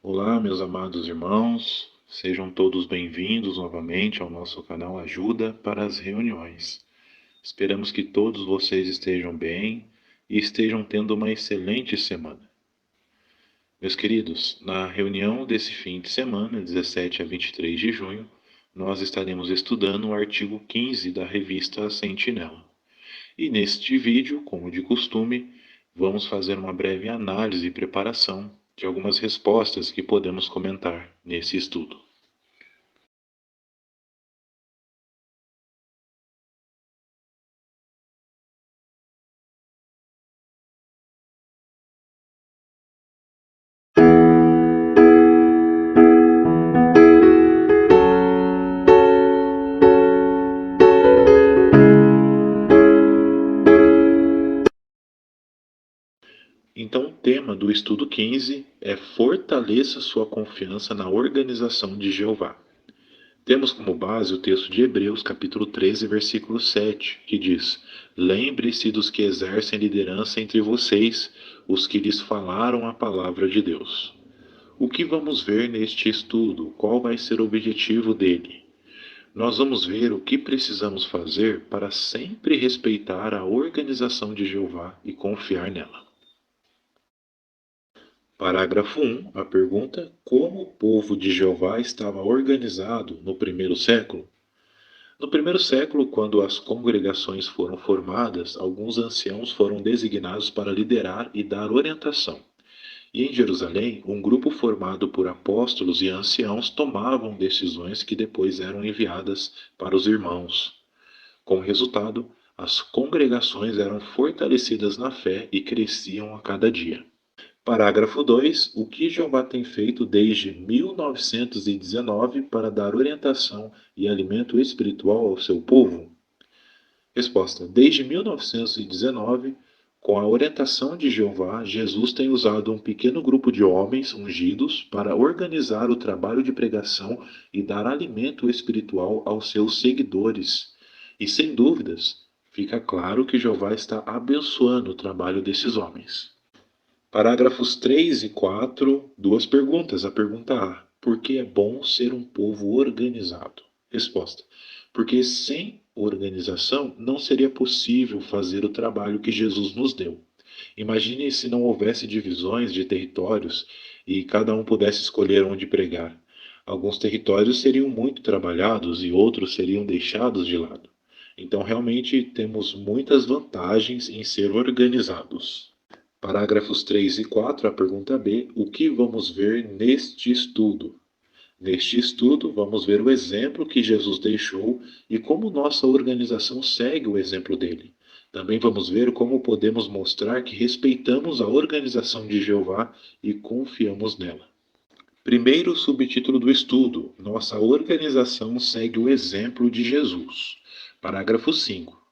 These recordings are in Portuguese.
Olá, meus amados irmãos, sejam todos bem-vindos novamente ao nosso canal Ajuda para as Reuniões. Esperamos que todos vocês estejam bem e estejam tendo uma excelente semana. Meus queridos, na reunião desse fim de semana, 17 a 23 de junho, nós estaremos estudando o artigo 15 da revista Sentinela. E neste vídeo, como de costume, vamos fazer uma breve análise e preparação de algumas respostas que podemos comentar nesse estudo. Então, o tema do estudo 15 é Fortaleça sua confiança na organização de Jeová. Temos como base o texto de Hebreus, capítulo 13, versículo 7, que diz: Lembre-se dos que exercem liderança entre vocês, os que lhes falaram a palavra de Deus. O que vamos ver neste estudo? Qual vai ser o objetivo dele? Nós vamos ver o que precisamos fazer para sempre respeitar a organização de Jeová e confiar nela. Parágrafo 1. A pergunta: como o povo de Jeová estava organizado no primeiro século? No primeiro século, quando as congregações foram formadas, alguns anciãos foram designados para liderar e dar orientação. E em Jerusalém, um grupo formado por apóstolos e anciãos tomavam decisões que depois eram enviadas para os irmãos. Como resultado, as congregações eram fortalecidas na fé e cresciam a cada dia. Parágrafo 2. O que Jeová tem feito desde 1919 para dar orientação e alimento espiritual ao seu povo? Resposta: desde 1919, com a orientação de Jeová, Jesus tem usado um pequeno grupo de homens ungidos para organizar o trabalho de pregação e dar alimento espiritual aos seus seguidores. E sem dúvidas, fica claro que Jeová está abençoando o trabalho desses homens. Parágrafos 3 e 4, duas perguntas. A pergunta A: por que é bom ser um povo organizado? Resposta: porque sem organização não seria possível fazer o trabalho que Jesus nos deu. Imagine se não houvesse divisões de territórios e cada um pudesse escolher onde pregar. Alguns territórios seriam muito trabalhados e outros seriam deixados de lado. Então, realmente, temos muitas vantagens em ser organizados. Parágrafos 3 e 4, a pergunta B: o que vamos ver neste estudo? Neste estudo, vamos ver o exemplo que Jesus deixou e como nossa organização segue o exemplo dele. Também vamos ver como podemos mostrar que respeitamos a organização de Jeová e confiamos nela. Primeiro subtítulo do estudo: Nossa organização segue o exemplo de Jesus. Parágrafo 5.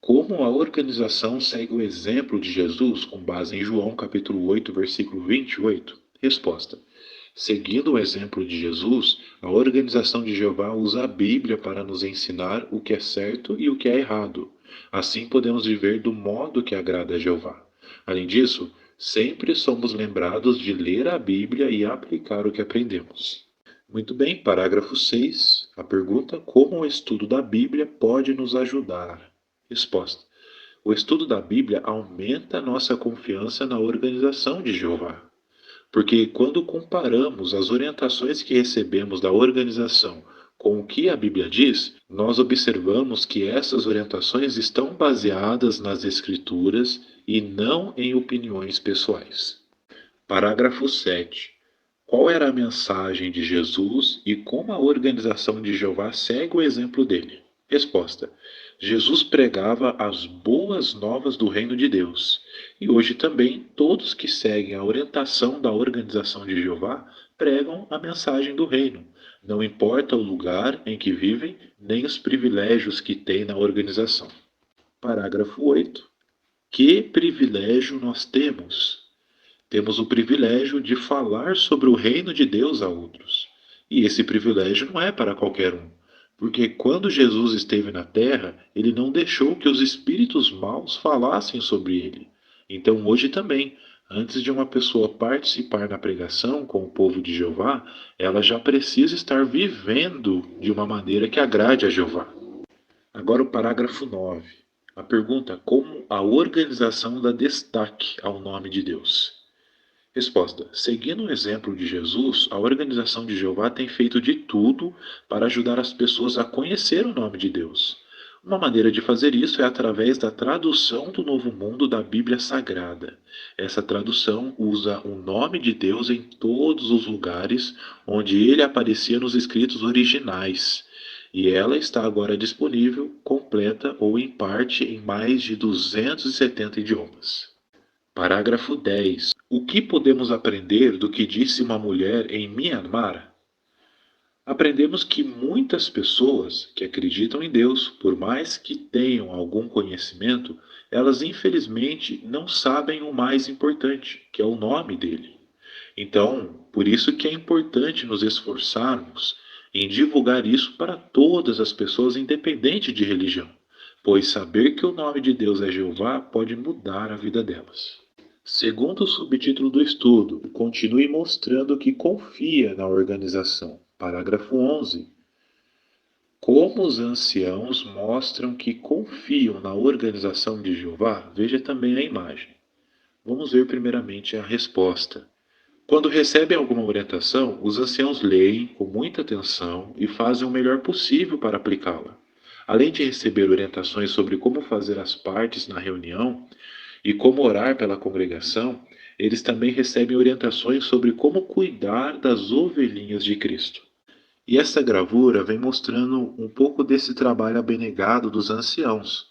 Como a organização segue o exemplo de Jesus com base em João capítulo 8, versículo 28? Resposta: seguindo o exemplo de Jesus, a organização de Jeová usa a Bíblia para nos ensinar o que é certo e o que é errado. Assim podemos viver do modo que agrada a Jeová. Além disso, sempre somos lembrados de ler a Bíblia e aplicar o que aprendemos. Muito bem, parágrafo 6. A pergunta: como o estudo da Bíblia pode nos ajudar? Resposta: o estudo da Bíblia aumenta nossa confiança na organização de Jeová. Porque quando comparamos as orientações que recebemos da organização com o que a Bíblia diz, nós observamos que essas orientações estão baseadas nas Escrituras e não em opiniões pessoais. Parágrafo 7. Qual era a mensagem de Jesus e como a organização de Jeová segue o exemplo dele? Resposta: Jesus pregava as boas novas do reino de Deus. E hoje também todos que seguem a orientação da organização de Jeová pregam a mensagem do reino. Não importa o lugar em que vivem, nem os privilégios que têm na organização. Parágrafo 8. Que privilégio nós temos? Temos o privilégio de falar sobre o reino de Deus a outros. E esse privilégio não é para qualquer um, porque quando Jesus esteve na terra, ele não deixou que os espíritos maus falassem sobre ele. Então hoje também, Antes de uma pessoa participar da pregação com o povo de Jeová, ela já precisa estar vivendo de uma maneira que agrade a Jeová. Agora o parágrafo 9. A pergunta: como a organização dá destaque ao nome de Deus? Resposta: seguindo o exemplo de Jesus, a organização de Jeová tem feito de tudo para ajudar as pessoas a conhecer o nome de Deus. Uma maneira de fazer isso é através da tradução do Novo Mundo da Bíblia Sagrada. Essa tradução usa o nome de Deus em todos os lugares onde ele aparecia nos escritos originais. E ela está agora disponível, completa ou em parte, em mais de 270 idiomas. Parágrafo 10. O que podemos aprender do que disse uma mulher em Myanmar? Aprendemos que muitas pessoas que acreditam em Deus, por mais que tenham algum conhecimento, elas infelizmente não sabem o mais importante, que é o nome dele. Então, por isso que é importante nos esforçarmos em divulgar isso para todas as pessoas, independente de religião, pois saber que o nome de Deus é Jeová pode mudar a vida delas. Segundo o subtítulo do estudo, continue mostrando que confia na organização. Parágrafo 11. Como os anciãos mostram que confiam na organização de Jeová? Veja também a imagem. Vamos ver primeiramente a resposta. Quando recebem alguma orientação, os anciãos leem com muita atenção e fazem o melhor possível para aplicá-la. Além de receber orientações sobre como fazer as partes na reunião e como orar pela congregação, eles também recebem orientações sobre como cuidar das ovelhinhas de Cristo. E essa gravura vem mostrando um pouco desse trabalho abnegado dos anciãos.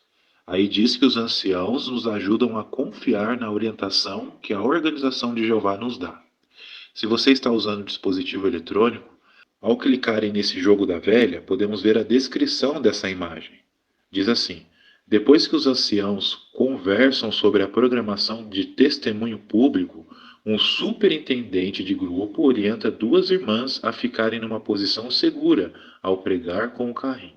Aí diz que os anciãos nos ajudam a confiar na orientação que a organização de Jeová nos dá. Se você está usando o dispositivo eletrônico, ao clicarem nesse jogo da velha, podemos ver a descrição dessa imagem. Diz assim: depois que os anciãos conversam sobre a programação de testemunho público, um superintendente de grupo orienta duas irmãs a ficarem numa posição segura ao pregar com o carrinho.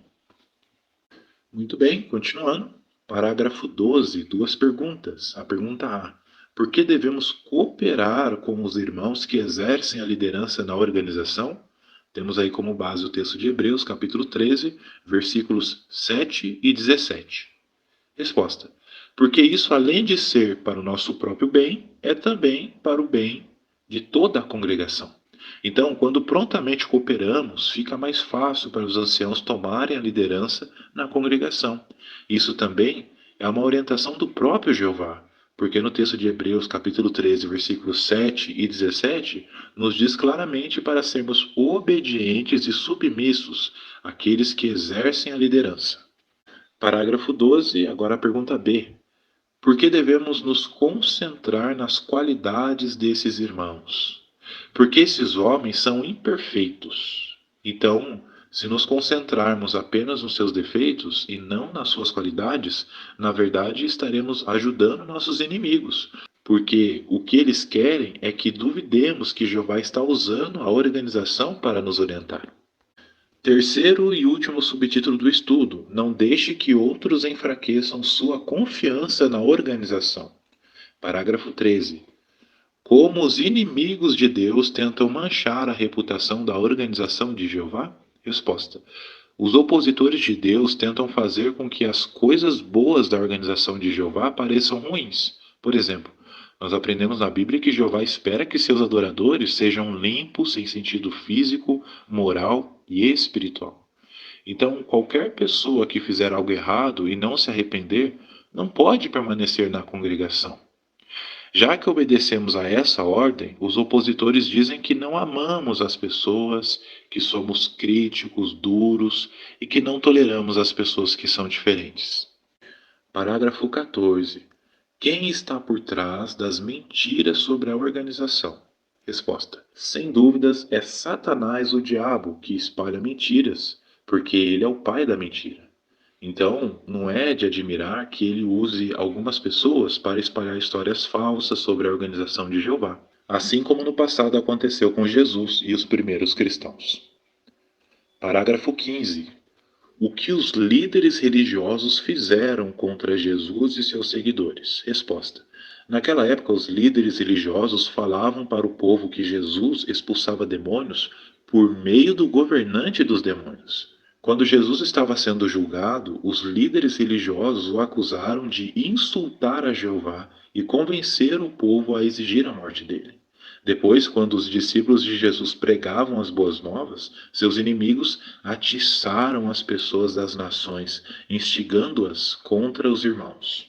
Muito bem, continuando. Parágrafo 12, duas perguntas. A pergunta A: por que devemos cooperar com os irmãos que exercem a liderança na organização? Temos aí como base o texto de Hebreus, capítulo 13, versículos 7 e 17. Resposta: porque isso, além de ser para o nosso próprio bem, é também para o bem de toda a congregação. Então, quando prontamente cooperamos, fica mais fácil para os anciãos tomarem a liderança na congregação. Isso também é uma orientação do próprio Jeová, porque no texto de Hebreus, capítulo 13, versículos 7 e 17, nos diz claramente para sermos obedientes e submissos àqueles que exercem a liderança. Parágrafo 12, agora a pergunta B. Por que devemos nos concentrar nas qualidades desses irmãos? Porque esses homens são imperfeitos. Então, se nos concentrarmos apenas nos seus defeitos e não nas suas qualidades, na verdade estaremos ajudando nossos inimigos. Porque o que eles querem é que duvidemos que Jeová está usando a organização para nos orientar. Terceiro e último subtítulo do estudo: não deixe que outros enfraqueçam sua confiança na organização. Parágrafo 13. Como os inimigos de Deus tentam manchar a reputação da organização de Jeová? Resposta: os opositores de Deus tentam fazer com que as coisas boas da organização de Jeová pareçam ruins. Por exemplo, nós aprendemos na Bíblia que Jeová espera que seus adoradores sejam limpos em sentido físico, moral e espiritual. Então, qualquer pessoa que fizer algo errado e não se arrepender, não pode permanecer na congregação. Já que obedecemos a essa ordem, os opositores dizem que não amamos as pessoas, que somos críticos, duros e que não toleramos as pessoas que são diferentes. Parágrafo 14. Quem está por trás das mentiras sobre a organização? Resposta: sem dúvidas é Satanás, o diabo, que espalha mentiras, porque ele é o pai da mentira. Então, não é de admirar que ele use algumas pessoas para espalhar histórias falsas sobre a organização de Jeová, assim como no passado aconteceu com Jesus e os primeiros cristãos. Parágrafo 15. O que os líderes religiosos fizeram contra Jesus e seus seguidores? Resposta: Naquela época, os líderes religiosos falavam para o povo que Jesus expulsava demônios por meio do governante dos demônios. Quando Jesus estava sendo julgado, os líderes religiosos o acusaram de insultar a Jeová e convencer o povo a exigir a morte dele. Depois, quando os discípulos de Jesus pregavam as boas novas, seus inimigos atiçaram as pessoas das nações, instigando-as contra os irmãos.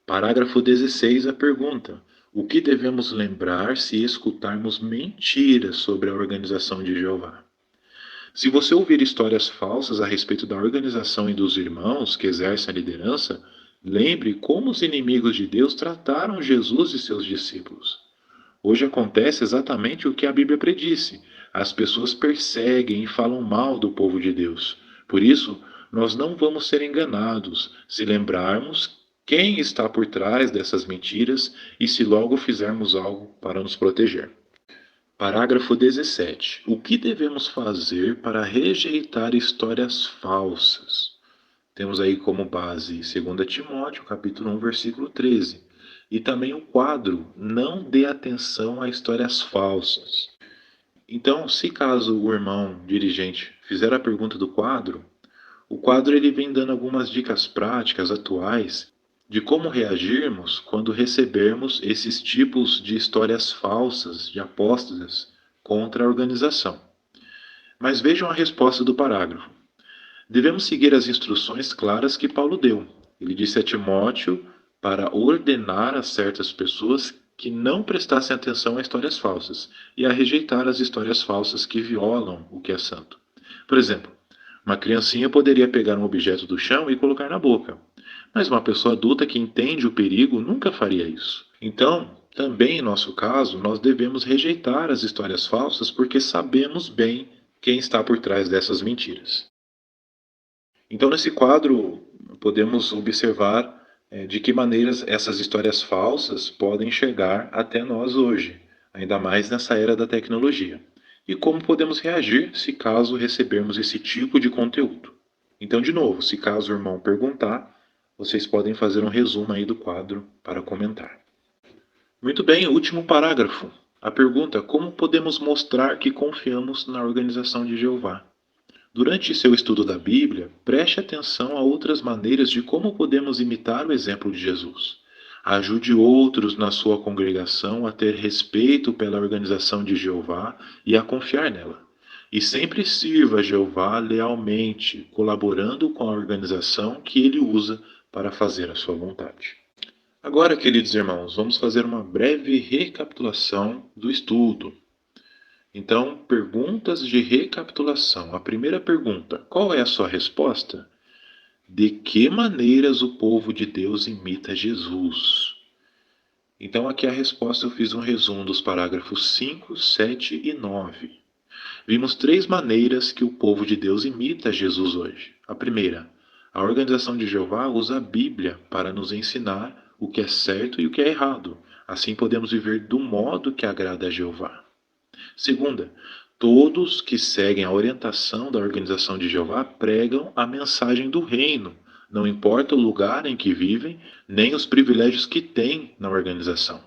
Parágrafo 16, a pergunta: o que devemos lembrar se escutarmos mentiras sobre a organização de Jeová? Se você ouvir histórias falsas a respeito da organização e dos irmãos que exercem a liderança, lembre como os inimigos de Deus trataram Jesus e seus discípulos. Hoje acontece exatamente o que a Bíblia predisse. As pessoas perseguem e falam mal do povo de Deus. Por isso, nós não vamos ser enganados se lembrarmos quem está por trás dessas mentiras e se logo fizermos algo para nos proteger. Parágrafo 17. O que devemos fazer para rejeitar histórias falsas? Temos aí como base 2 Timóteo, capítulo 1, versículo 13. E também o quadro Não dê atenção a histórias falsas. Então, se caso o irmão dirigente fizer a pergunta do quadro, o quadro ele vem dando algumas dicas práticas atuais de como reagirmos quando recebermos esses tipos de histórias falsas, de apóstatas, contra a organização. Mas vejam a resposta do parágrafo. Devemos seguir as instruções claras que Paulo deu. Ele disse a Timóteo para ordenar a certas pessoas que não prestassem atenção a histórias falsas e a rejeitar as histórias falsas que violam o que é santo. Por exemplo, uma criancinha poderia pegar um objeto do chão e colocar na boca, mas uma pessoa adulta que entende o perigo nunca faria isso. Então, também em nosso caso, nós devemos rejeitar as histórias falsas porque sabemos bem quem está por trás dessas mentiras. Então, nesse quadro, podemos observar de que maneiras essas histórias falsas podem chegar até nós hoje, ainda mais nessa era da tecnologia, e como podemos reagir se caso recebermos esse tipo de conteúdo. Então, de novo, se caso o irmão perguntar, vocês podem fazer um resumo aí do quadro para comentar. Muito bem, último parágrafo. A pergunta: como podemos mostrar que confiamos na organização de Jeová? Durante seu estudo da Bíblia, preste atenção a outras maneiras de como podemos imitar o exemplo de Jesus. Ajude outros na sua congregação a ter respeito pela organização de Jeová e a confiar nela. E sempre sirva a Jeová lealmente, colaborando com a organização que ele usa para fazer a sua vontade. Agora, queridos irmãos, vamos fazer uma breve recapitulação do estudo. Então, perguntas de recapitulação. A primeira pergunta: qual é a sua resposta? De que maneiras o povo de Deus imita Jesus? Então, aqui a resposta eu fiz um resumo dos parágrafos 5, 7 e 9. Vimos 3 maneiras que o povo de Deus imita Jesus hoje. A primeira: a organização de Jeová usa a Bíblia para nos ensinar o que é certo e o que é errado. Assim podemos viver do modo que agrada a Jeová. Segunda, todos que seguem a orientação da organização de Jeová pregam a mensagem do reino, não importa o lugar em que vivem, nem os privilégios que têm na organização.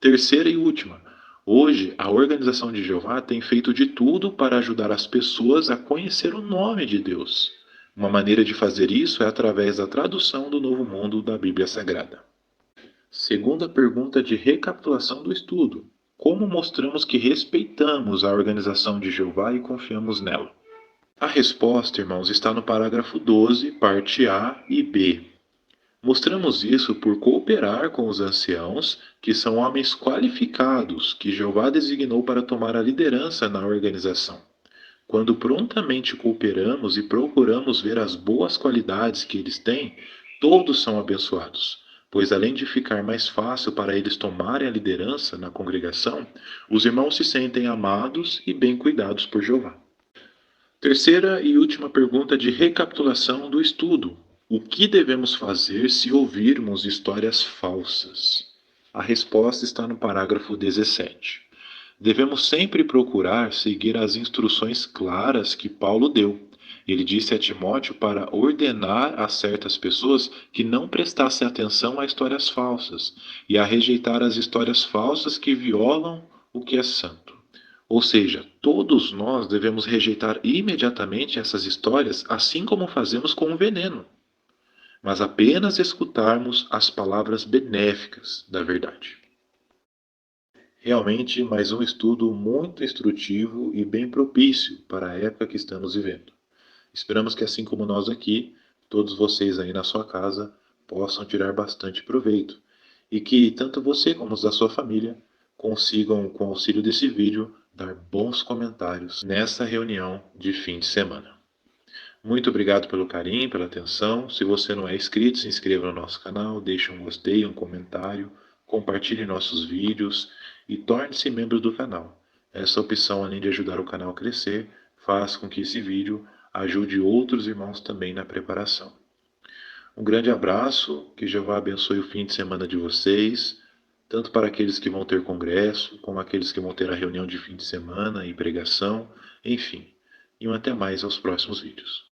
Terceira e última, hoje a organização de Jeová tem feito de tudo para ajudar as pessoas a conhecer o nome de Deus. Uma maneira de fazer isso é através da tradução do Novo Mundo da Bíblia Sagrada. Segunda pergunta de recapitulação do estudo: como mostramos que respeitamos a organização de Jeová e confiamos nela? A resposta, irmãos, está no parágrafo 12, parte A e B. Mostramos isso por cooperar com os anciãos, que são homens qualificados, que Jeová designou para tomar a liderança na organização. Quando prontamente cooperamos e procuramos ver as boas qualidades que eles têm, todos são abençoados. Pois além de ficar mais fácil para eles tomarem a liderança na congregação, os irmãos se sentem amados e bem cuidados por Jeová. Terceira e última pergunta de recapitulação do estudo: o que devemos fazer se ouvirmos histórias falsas? A resposta está no parágrafo 17. Devemos sempre procurar seguir as instruções claras que Paulo deu Ele disse a Timóteo para ordenar a certas pessoas que não prestassem atenção a histórias falsas e a rejeitar as histórias falsas que violam o que é santo. Ou seja, todos nós devemos rejeitar imediatamente essas histórias, assim como fazemos com o veneno, mas apenas escutarmos as palavras benéficas da verdade. Realmente, mais um estudo muito instrutivo e bem propício para a época que estamos vivendo. Esperamos que, assim como nós aqui, todos vocês aí na sua casa possam tirar bastante proveito e que tanto você como os da sua família consigam, com o auxílio desse vídeo, dar bons comentários nessa reunião de fim de semana. Muito obrigado pelo carinho, pela atenção. Se você não é inscrito, se inscreva no nosso canal, deixe um gostei, um comentário, compartilhe nossos vídeos e torne-se membro do canal. Essa opção, além de ajudar o canal a crescer, faz com que esse vídeo ajude outros irmãos também na preparação. Um grande abraço, que Jeová abençoe o fim de semana de vocês, tanto para aqueles que vão ter congresso, como aqueles que vão ter a reunião de fim de semana e pregação, enfim. E um até mais aos próximos vídeos.